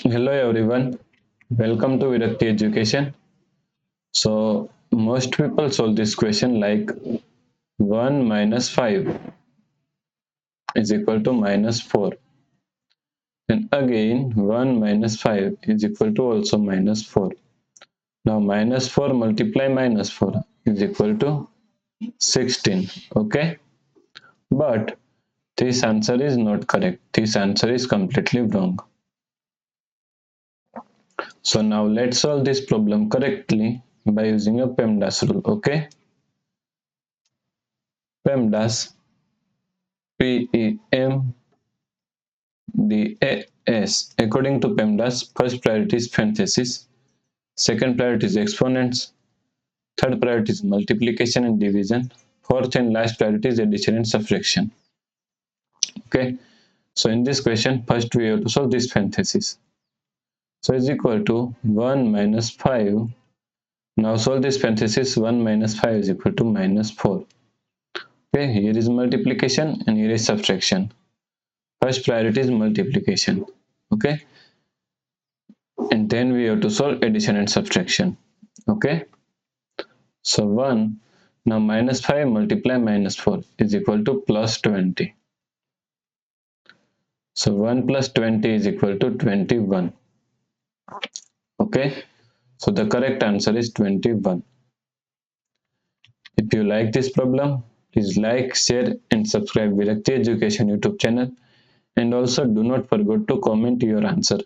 Hello everyone, welcome to Virakti Education. So, most people solve this question like 1 minus 5 is equal to minus 4. And again, 1 minus 5 is equal to also minus 4. Now, minus 4 multiply minus 4 is equal to 16. Okay? But this answer is not correct. This answer is completely wrong. So, now let's solve this problem correctly by using a PEMDAS rule. Okay? PEMDAS PEMDAS. According to PEMDAS, first priority is parenthesis, second priority is exponents, third priority is multiplication and division, fourth and last priority is addition and subtraction. Okay, so in this question, first we have to solve this parenthesis. So is equal to 1 minus 5. Now solve this parenthesis. 1 minus 5 is equal to minus 4. Okay, here is multiplication and here is subtraction. First priority is multiplication. Okay, and then we have to solve addition and subtraction. Okay, so 1, now minus 5 multiply minus 4 is equal to plus 20. So 1 plus 20 is equal to 21. Okay, so the correct answer is 21. If you like this problem, please like, share and subscribe Virakti Education YouTube channel, and also do not forget to comment your answer.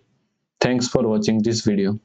Thanks for watching this video.